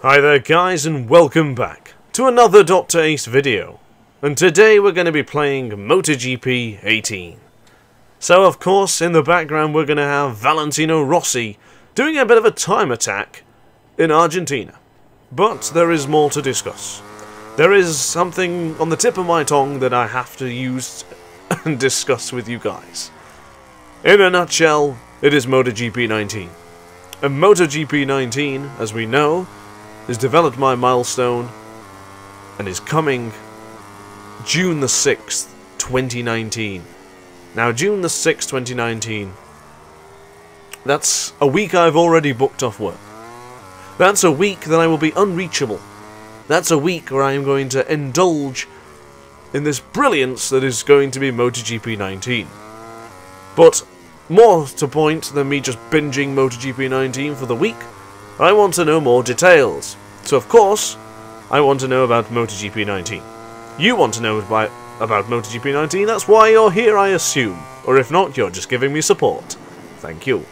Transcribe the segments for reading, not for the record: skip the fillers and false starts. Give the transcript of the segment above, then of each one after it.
Hi there guys, and welcome back to another DrAce video. And today we're going to be playing MotoGP 18. So of course in the background we're going to have Valentino Rossi doing a bit of a time attack in Argentina. But there is more to discuss. There is something on the tip of my tongue that I have to use and discuss with you guys. In a nutshell, it is MotoGP 19. And MotoGP 19, as we know, is developed by Milestone and is coming June the 6th, 2019. Now, June the 6th, 2019, that's a week I've already booked off work. That's a week that I will be unreachable. That's a week where I am going to indulge in this brilliance that is going to be MotoGP 19. But more to point than me just binging MotoGP 19 for the week, I want to know more details. So of course, I want to know about MotoGP 19. You want to know about MotoGP 19, that's why you're here, I assume. Or if not, you're just giving me support. Thank you.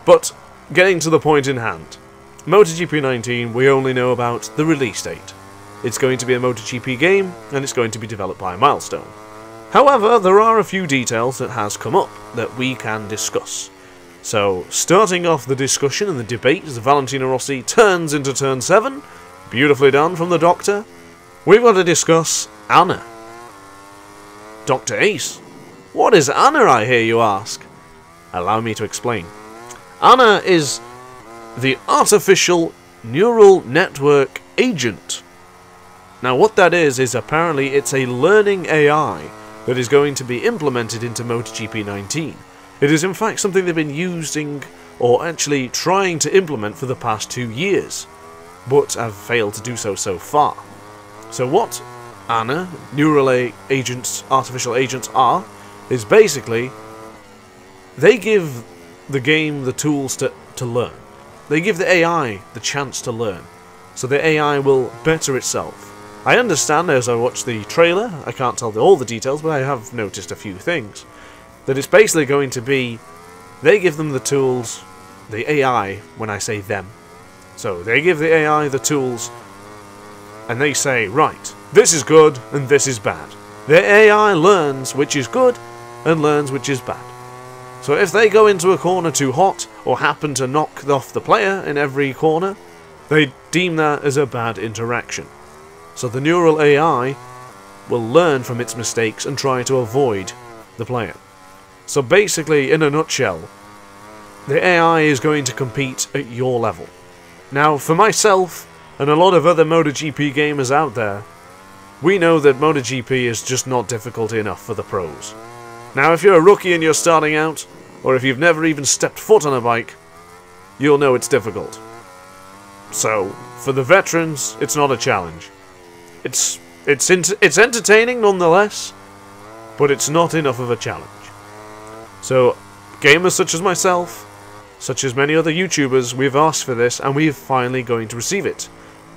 But, getting to the point in hand. MotoGP 19, we only know about the release date. It's going to be a MotoGP game, and it's going to be developed by Milestone. However, there are a few details that has come up that we can discuss. So, starting off the discussion and the debate as Valentino Rossi turns into turn 7, beautifully done from the Doctor, we've got to discuss A.N.N.A. DrAce. What is A.N.N.A, I hear you ask? Allow me to explain. A.N.N.A is the Artificial Neural Network Agent. Now what that is apparently it's a learning AI that is going to be implemented into MotoGP 19. It is in fact something they've been using, or actually trying to implement for the past 2 years, but have failed to do so far. So what A.N.N.A, neural agents, artificial agents are, is basically, they give the game the tools to learn. They give the AI the chance to learn, so the AI will better itself. I understand as I watch the trailer, I can't tell all the details, but I have noticed a few things. That it's basically going to be, they give them the tools, the AI, when I say them. So they give the AI the tools, and they say, right, this is good and this is bad. The AI learns which is good and learns which is bad. So if they go into a corner too hot, or happen to knock off the player in every corner, they deem that as a bad interaction. So the neural AI will learn from its mistakes and try to avoid the player. So basically, in a nutshell, the AI is going to compete at your level. Now, for myself, and a lot of other MotoGP gamers out there, we know that MotoGP is just not difficult enough for the pros. Now, if you're a rookie and you're starting out, or if you've never even stepped foot on a bike, you'll know it's difficult. So, for the veterans, it's not a challenge. It's entertaining nonetheless, but it's not enough of a challenge. So, gamers such as myself, such as many other YouTubers, we've asked for this, and we're finally going to receive it.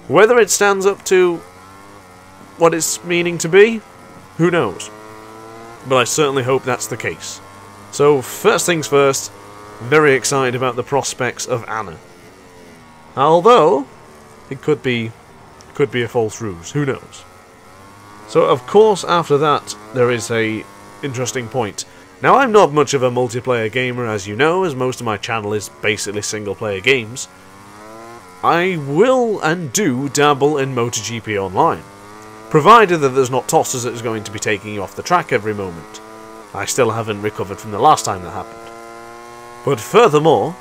Whether it stands up to what it's meaning to be, who knows? But I certainly hope that's the case. So, first things first, very excited about the prospects of A.N.N.A. Although, it could be a false ruse, who knows? So, of course, after that, there is a interesting point. Now, I'm not much of a multiplayer gamer, as you know, as most of my channel is basically single-player games. I will and do dabble in MotoGP Online, provided that there's not tossers that is going to be taking you off the track every moment. I still haven't recovered from the last time that happened. But furthermore,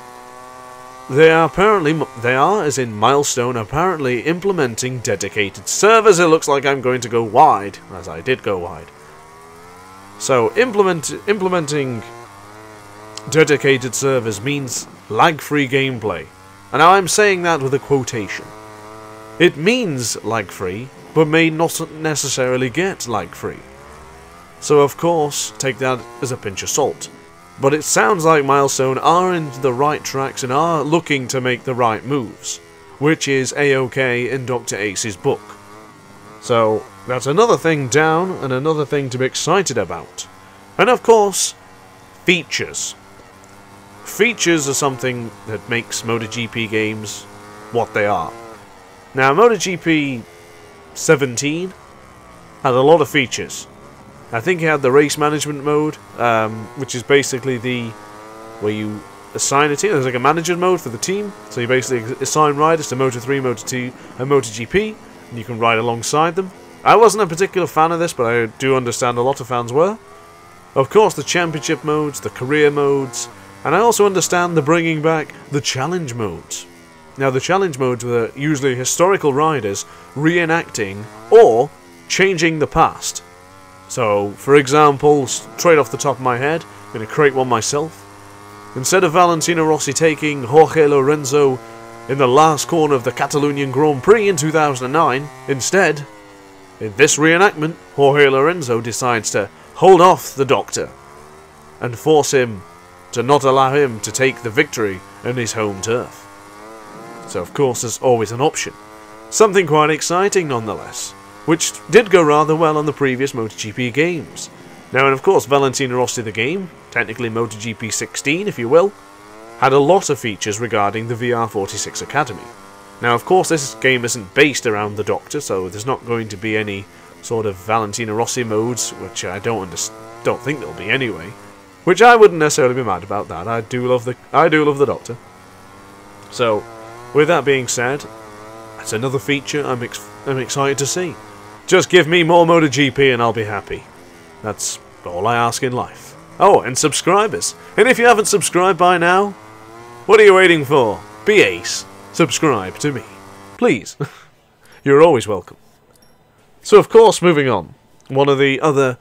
they are, as in Milestone, apparently implementing dedicated servers. It looks like I'm going to go wide, as I did go wide. So, implementing dedicated servers means lag-free gameplay. And now I'm saying that with a quotation. It means lag-free, but may not necessarily get lag-free. So of course, take that as a pinch of salt. But it sounds like Milestone are into the right tracks and are looking to make the right moves, which is A-OK in DrAce's book. So, that's another thing down, and another thing to be excited about. And of course, features. Features are something that makes MotoGP games what they are. Now, MotoGP 17 had a lot of features. I think it had the race management mode, which is basically where you assign a team. There's like a manager mode for the team, so you basically assign riders to Moto3, Moto2, and MotoGP, and you can ride alongside them. I wasn't a particular fan of this, but I do understand a lot of fans were. Of course, the championship modes, the career modes, and I also understand the bringing back the challenge modes. Now, the challenge modes were usually historical riders reenacting or changing the past. So, for example, straight off the top of my head, I'm going to create one myself. Instead of Valentino Rossi taking Jorge Lorenzo in the last corner of the Catalonian Grand Prix in 2009, instead, in this reenactment, Jorge Lorenzo decides to hold off the Doctor and force him to not allow him to take the victory on his home turf. So of course there's always an option. Something quite exciting nonetheless, which did go rather well on the previous MotoGP games. Now, and of course Valentino Rossi the game, technically MotoGP 16 if you will, had a lot of features regarding the VR46 Academy. Now, of course, this game isn't based around the Doctor, so there's not going to be any sort of Valentino Rossi modes, which I don't think there'll be anyway. Which I wouldn't necessarily be mad about that. I do love the Doctor. So, with that being said, that's another feature I'm excited to see. Just give me more MotoGP and I'll be happy. That's all I ask in life. Oh, and subscribers. And if you haven't subscribed by now, what are you waiting for? Be ace. Subscribe to me. Please. You're always welcome. So, of course, moving on. One of the other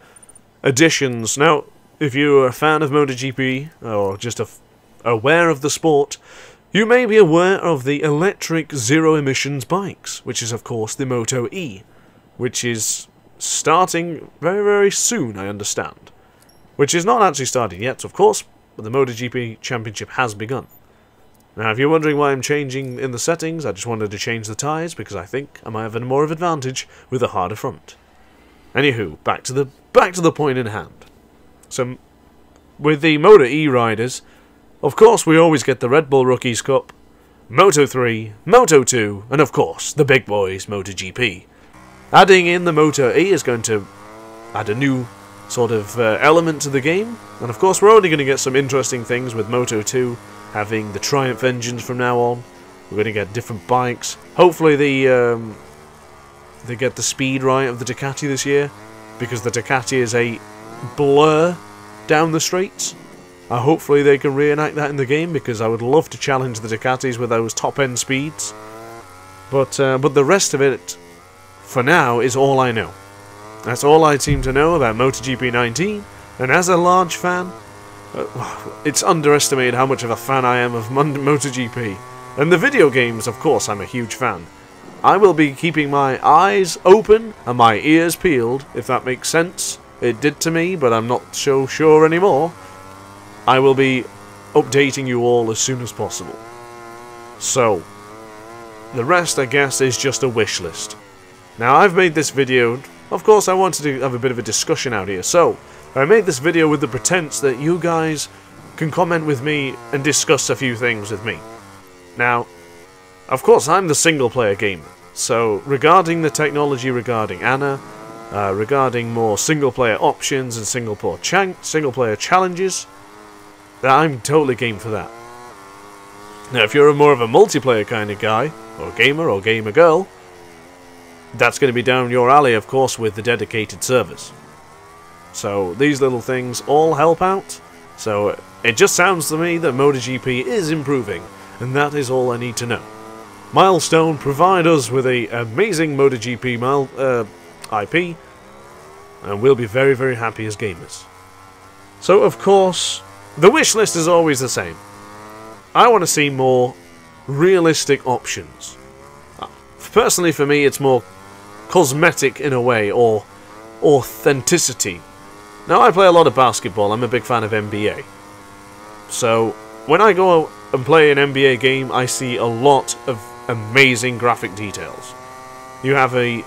additions. Now, if you're a fan of MotoGP, or just aware of the sport, you may be aware of the electric zero-emissions bikes, which is, of course, the Moto E, which is starting very, very soon, I understand. Which is not actually started yet, of course, but the MotoGP Championship has begun. Now, if you're wondering why I'm changing in the settings, I just wanted to change the tyres because I think I might have more of an advantage with a harder front. Anywho, back to the point in hand. So, with the Moto E riders, of course we always get the Red Bull Rookies Cup, Moto3, Moto2, and of course the big boys MotoGP. Adding in the Moto E is going to add a new sort of element to the game, and of course we're only going to get some interesting things with Moto2 having the Triumph engines from now on. We're going to get different bikes. Hopefully they get the speed right of the Ducati this year, because the Ducati is a blur down the straights. Hopefully they can reenact that in the game, because I would love to challenge the Ducatis with those top-end speeds. But the rest of it, for now, is all I know. That's all I seem to know about MotoGP 19, and as a large fan, it's underestimated how much of a fan I am of MotoGP. And the video games, of course, I'm a huge fan. I will be keeping my eyes open and my ears peeled, if that makes sense. It did to me, but I'm not so sure anymore. I will be updating you all as soon as possible. So, the rest, I guess, is just a wish list. Now, I've made this video. Of course, I wanted to have a bit of a discussion out here, so I made this video with the pretense that you guys can comment with me and discuss a few things with me. Now, of course, I'm the single-player gamer, so regarding the technology regarding A.N.N.A, regarding more single-player options and single-player challenges, I'm totally game for that. Now, if you're more of a multiplayer kind of guy, or gamer girl, that's going to be down your alley, of course, with the dedicated servers. So these little things all help out. So it just sounds to me that MotoGP is improving, and that is all I need to know. Milestone provide us with an amazing MotoGP IP, and we'll be very, very happy as gamers. So of course, the wish list is always the same. I want to see more realistic options. Personally, for me, it's more cosmetic in a way, or authenticity. Now, I play a lot of basketball. I'm a big fan of NBA. So, when I go and play an NBA game, I see a lot of amazing graphic details. You have an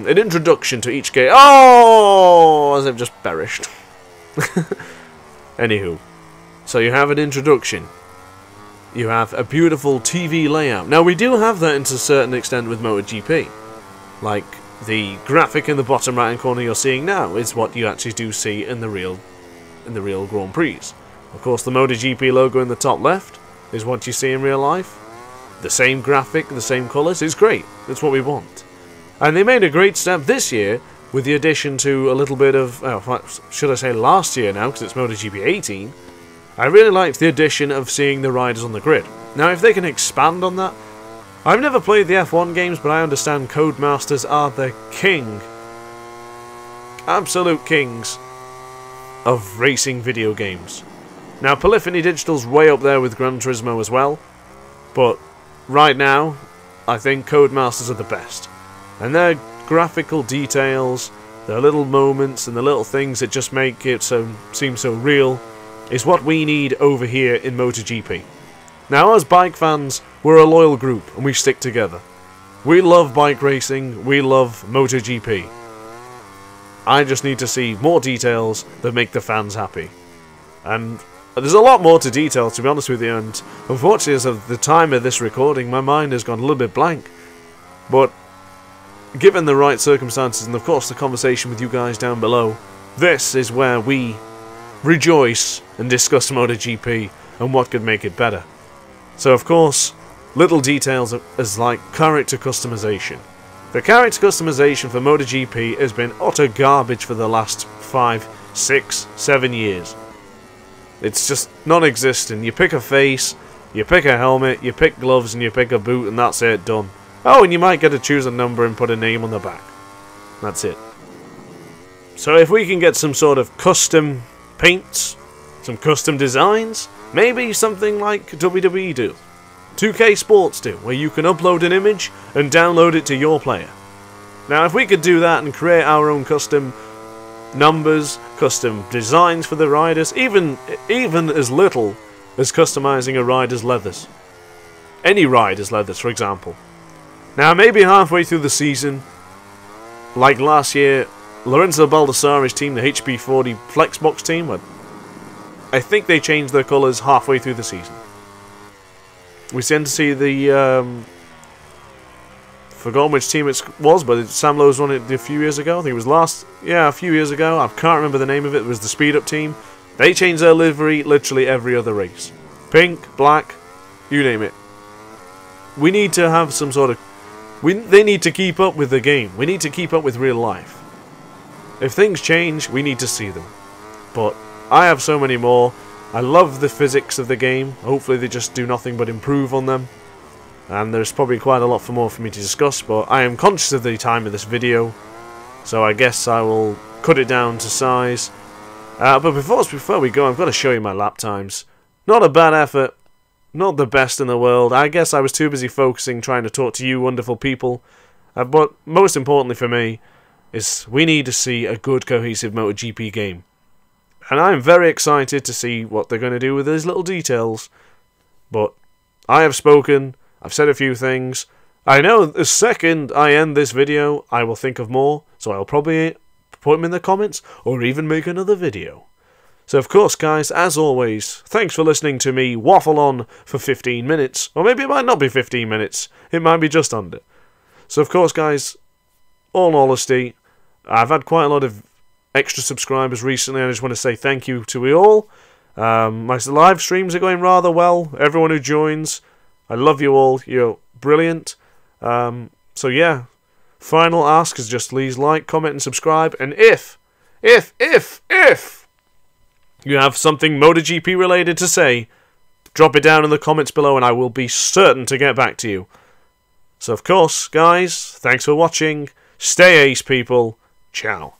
introduction to each game. Oh, as I've just perished. Anywho, so you have an introduction. You have a beautiful TV layout. Now, we do have that to a certain extent with MotoGP. Like, the graphic in the bottom right-hand corner you're seeing now is what you actually do see in the real Grand Prix. Of course, the MotoGP logo in the top left is what you see in real life. The same graphic, the same colours. It's great. It's what we want. And they made a great step this year with the addition to a little bit of, should I say last year now, because it's MotoGP 18. I really liked the addition of seeing the riders on the grid. Now, if they can expand on that, I've never played the F1 games, but I understand Codemasters are the king, absolute kings of racing video games. Now, Polyphony Digital's way up there with Gran Turismo as well, but right now, I think Codemasters are the best. And their graphical details, their little moments, and the little things that just make it seem so real, is what we need over here in MotoGP. Now, as bike fans, we're a loyal group, and we stick together. We love bike racing, we love MotoGP. I just need to see more details that make the fans happy. And there's a lot more to detail, to be honest with you, and unfortunately, as of the time of this recording, my mind has gone a little bit blank. But given the right circumstances, and of course the conversation with you guys down below, this is where we rejoice and discuss MotoGP and what could make it better. So of course, little details as like character customization. The character customization for MotoGP has been utter garbage for the last 5, 6, 7 years. It's just non-existent. You pick a face, you pick a helmet, you pick gloves, and you pick a boot, and that's it, done. Oh, and you might get to choose a number and put a name on the back. That's it. So if we can get some sort of custom paints, some custom designs, maybe something like WWE do, 2K Sports do, where you can upload an image and download it to your player. Now, if we could do that and create our own custom numbers, custom designs for the riders, even as little as customizing a rider's leathers. Any rider's leathers, for example. Now, maybe halfway through the season, like last year, Lorenzo Baldassari's team, the HB40 Flexbox team, I think they changed their colours halfway through the season. We tend to see the, forgotten which team it was, but Sam Lowe's won it a few years ago. I think it was a few years ago. I can't remember the name of it. It was the Speed Up team. They changed their livery literally every other race. Pink, black, you name it. We need to have some sort of... They need to keep up with the game. We need to keep up with real life. If things change, we need to see them. But I have so many more. I love the physics of the game. Hopefully they just do nothing but improve on them. And there's probably quite a lot more for me to discuss, but I am conscious of the time of this video, so I guess I will cut it down to size. But before we go, I'm going to show you my lap times. Not a bad effort. Not the best in the world. I guess I was too busy focusing trying to talk to you wonderful people. But most importantly for me is we need to see a good cohesive MotoGP game. And I'm very excited to see what they're going to do with these little details. But I have spoken. I've said a few things. I know the second I end this video, I will think of more. So I'll probably put them in the comments or even make another video. So of course, guys, as always, thanks for listening to me waffle on for 15 minutes. Or maybe it might not be 15 minutes. It might be just under. So of course, guys, all in honesty, I've had quite a lot of extra subscribers recently. I just want to say thank you to you all. My live streams are going rather well. Everyone who joins, I love you all. You're brilliant. So yeah, final ask is just please like, comment, and subscribe. And if you have something MotoGP related to say, drop it down in the comments below and I will be certain to get back to you. So of course, guys, thanks for watching. Stay ace, people. Ciao.